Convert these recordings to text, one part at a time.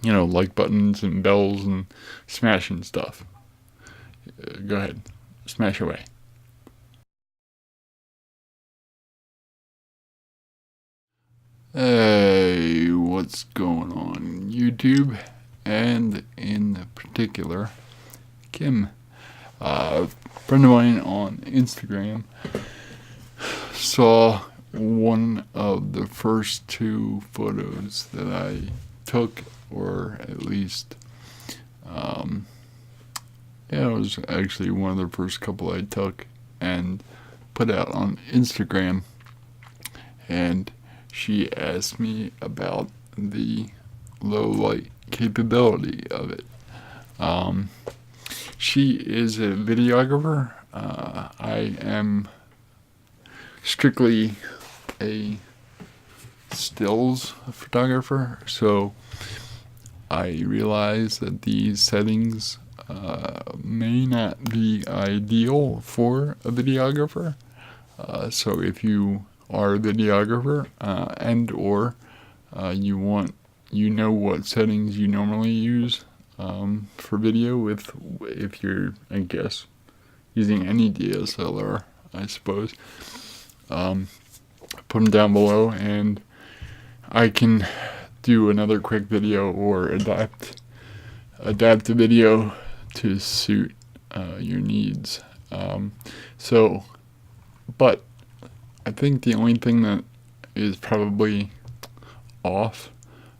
like buttons and bells and smashing stuff. Go ahead, smash away. Hey, what's going on YouTube? And in particular, Kim, a friend of mine on Instagram, saw one of the first two photos that I took, or at least, it was actually one of the first couple I took and put out on Instagram. And she asked me about the low light capability of it. Um, she is a videographer. I am strictly a stills photographer, so I realize that these settings may not be ideal for a videographer. So if you are a videographer and or you know what settings you normally use for video with, if you're, I guess, using any DSLR, I suppose, put them down below and I can do another quick video or adapt the video to suit your needs. So, but I think the only thing that is probably off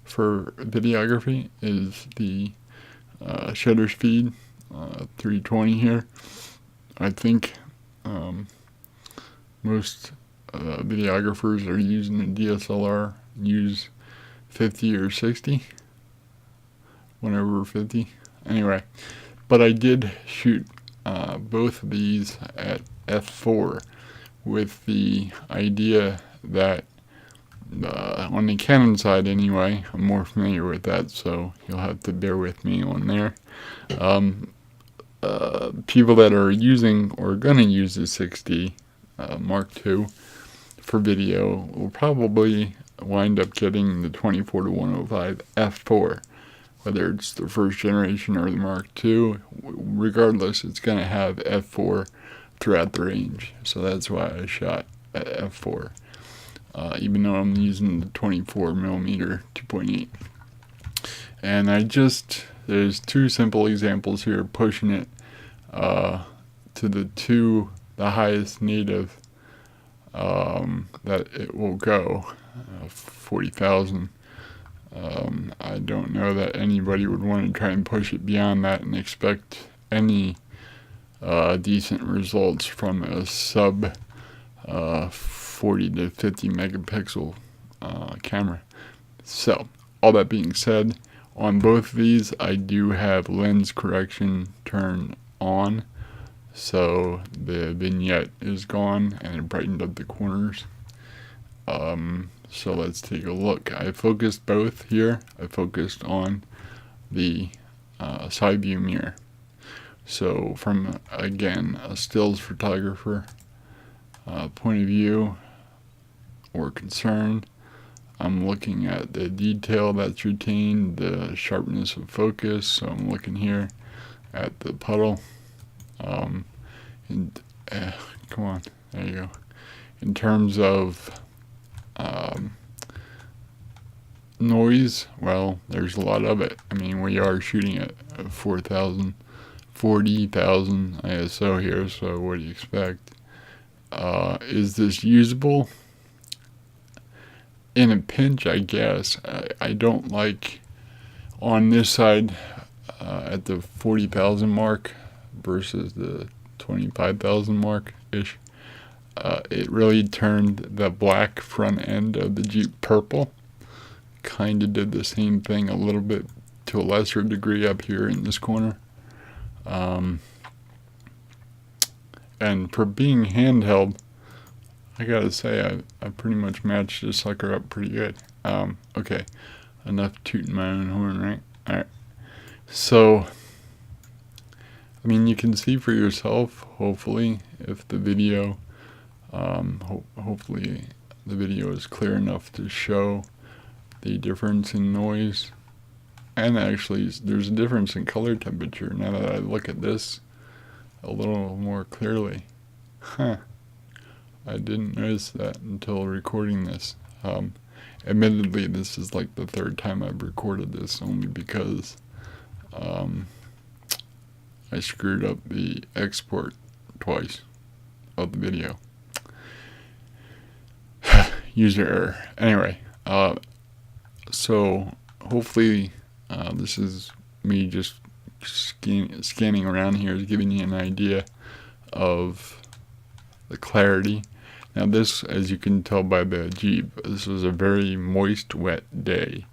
for videography is the shutter speed, 320 here. I think most videographers are using a DSLR use 50 or 60, 1/50. Anyway, but I did shoot both of these at f4 with the idea that on the Canon side anyway, I'm more familiar with that, so you'll have to bear with me on there. People that are using or gonna use the 6D Mark II for video will probably wind up getting the 24-105 f4, whether it's the first generation or the Mark II. Regardless, it's gonna have f4 throughout the range, so that's why I shot at f4, even though I'm using the 24mm 2.8. And there's two simple examples here, pushing it to the highest native that it will go, 40,000. I don't know that anybody would want to try and push it beyond that and expect any decent results from a sub 40 to 50 megapixel camera. So, all that being said, on both of these I do have lens correction turned on, so the vignette is gone and it brightened up the corners. So let's take a look. I focused both here. I focused on the side view mirror. So from, again, a stills photographer point of view or concern, I'm looking at the detail that's retained, the sharpness of focus. So I'm looking here at the puddle. Come on, there you go. In terms of noise, well, there's a lot of it. I mean, we are shooting at 40,000 ISO here, so what do you expect? Is this usable? In a pinch, I guess. I don't like on this side at the 40,000 mark versus the 25,000 mark ish. It really turned the black front end of the Jeep purple. Kind of did the same thing a little bit to a lesser degree up here in this corner. And for being handheld, I gotta say I pretty much matched this sucker up pretty good. Okay, enough tooting my own horn, right? Alright. So, I mean, you can see for yourself, hopefully, if the video, hopefully the video is clear enough to show the difference in noise And actually, there's a difference in color temperature now that I look at this a little more clearly. Huh. I didn't notice that until recording this. Admittedly, this is like the third time I've recorded this, only because I screwed up the export twice of the video. User error. Anyway, so hopefully this is me just scanning around here, is giving you an idea of the clarity. Now this, as you can tell by the Jeep, this was a very moist, wet day.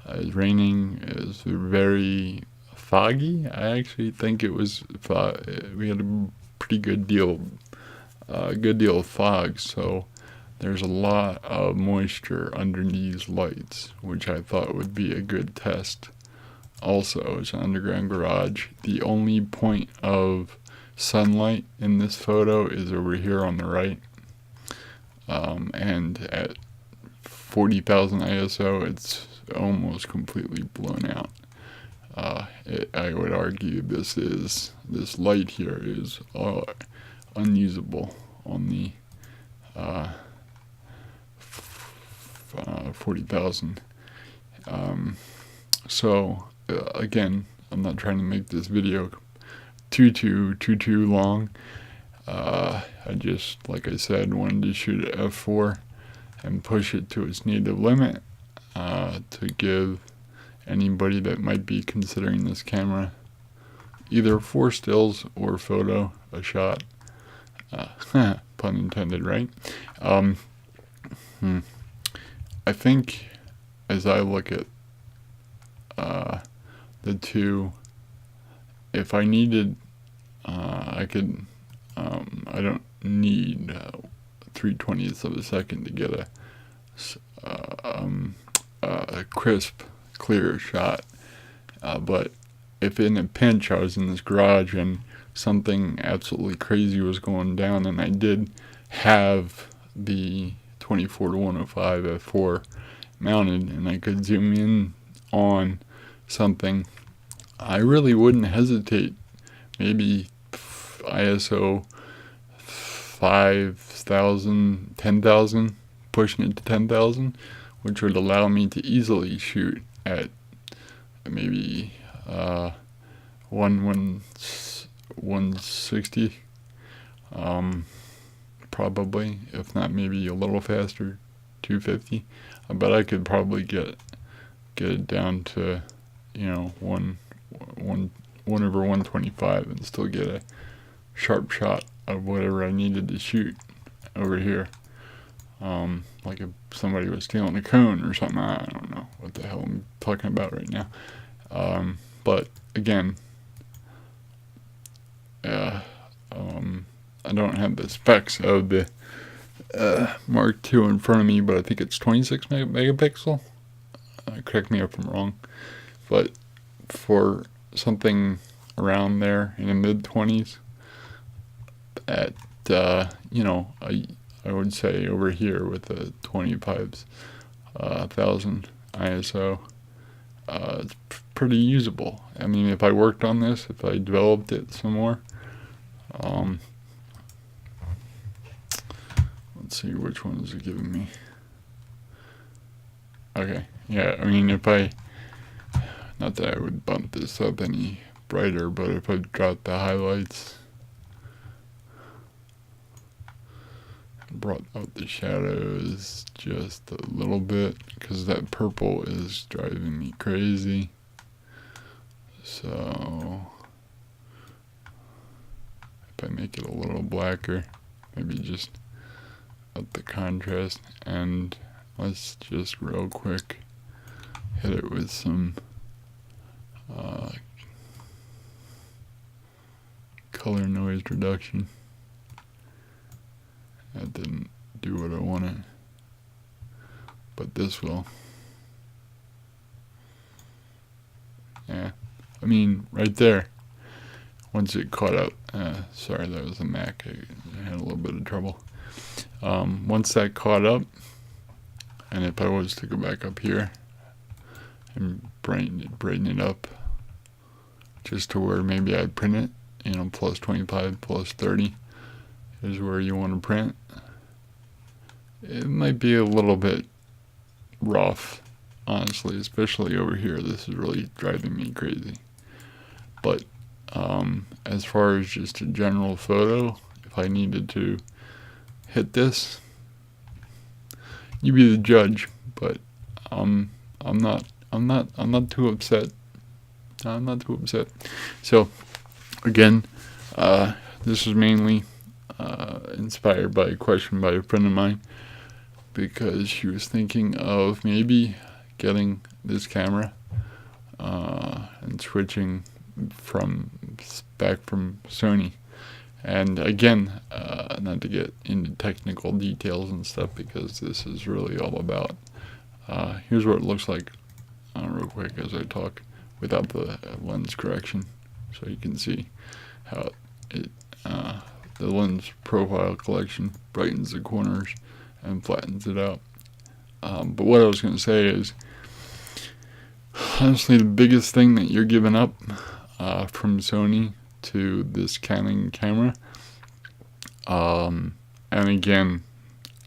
It was raining. It was very foggy. I actually think it was. We had a pretty good deal of fog. So there's a lot of moisture under these lights, which I thought would be a good test. Also, it's an underground garage. The only point of sunlight in this photo is over here on the right. And at 40,000 ISO, it's almost completely blown out. I would argue this light here is unusable on the 40,000. So again, I'm not trying to make this video too long. I just, like I said, wanted to shoot at f4 and push it to its native limit to give anybody that might be considering this camera, either for stills or photo, a shot. Pun intended, right? I think as I look at the two, if I needed, I could, I don't need 3/20ths of a second to get a crisp, clear shot. But if in a pinch I was in this garage and something absolutely crazy was going down, and I did have the 24-105 f4 mounted and I could zoom in on something, I really wouldn't hesitate. Maybe ISO 5,000, 10,000, pushing it to 10,000, which would allow me to easily shoot at maybe 160, probably, if not maybe a little faster, 250. I bet I could probably get it down to, you know, 1/125 and still get a sharp shot of whatever I needed to shoot over here. Like if somebody was stealing a cone or something. I don't know what the hell I'm talking about right now. But again, I don't have the specs of the Mark II in front of me, but I think it's 26 megapixel. Correct me if I'm wrong. But for something around there in the mid-20s, at you know, I would say over here with the 25,000 ISO, it's pretty usable. I mean, if I worked on this, if I developed it some more, let's see, which one is it giving me? Okay, yeah, I mean, if I, not that I would bump this up any brighter, but if I dropped the highlights, brought out the shadows just a little bit, because that purple is driving me crazy. So if I make it a little blacker, maybe just up the contrast, and let's just real quick hit it with some color noise reduction. That didn't do what I wanted, but this will. Yeah, I mean, right there, once it caught up, sorry, that was a Mac, I had a little bit of trouble. Once that caught up, and if I was to go back up here and brighten it up just to where maybe I'd print it. You know, plus 25, plus 30 is where you want to print. It might be a little bit rough, honestly, especially over here. This is really driving me crazy. But as far as just a general photo, if I needed to hit this, you be the judge. But I'm not too upset. I'm not too upset. So again, this is mainly inspired by a question by a friend of mine, because she was thinking of maybe getting this camera and switching back from Sony. And again, not to get into technical details and stuff, because this is really all about, here's what it looks like real quick as I talk without the lens correction, so you can see how the lens profile collection brightens the corners and flattens it out. But what I was going to say is, honestly, the biggest thing that you're giving up from Sony to this Canon camera, and again,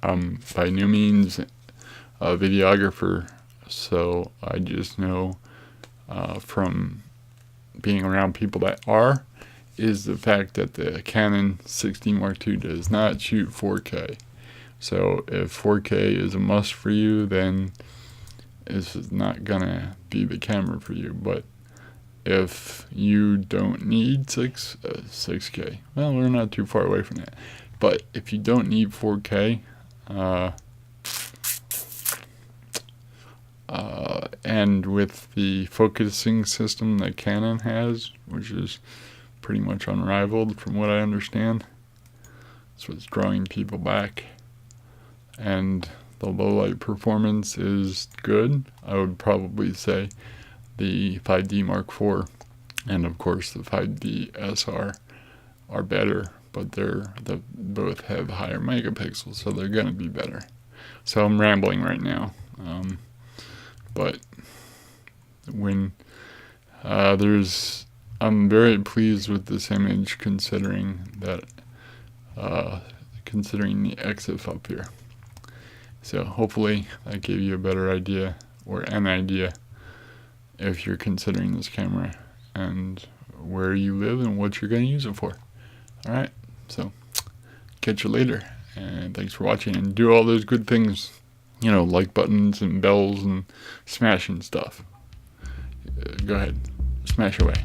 I'm by no means a videographer, so I just know from being around people that are, is the fact that the Canon 60 Mark II does not shoot 4K. So if 4K is a must for you, then this is not gonna be the camera for you. But if you don't need 6K, well, we're not too far away from that. But if you don't need 4K, and with the focusing system that Canon has, which is pretty much unrivaled from what I understand, that's what's drawing people back. And the low light performance is good. I would probably say the 5D Mark IV and of course the 5D SR are better, but they both have higher megapixels, so they're gonna be better. So I'm rambling right now, but when I'm very pleased with this image, considering that considering the EXIF up here. So hopefully that gave you a better idea, or an idea, if you're considering this camera and where you live and what you're going to use it for. Alright, so catch you later, and thanks for watching, and do all those good things, you know, like buttons and bells and smashing stuff. Go ahead, smash away.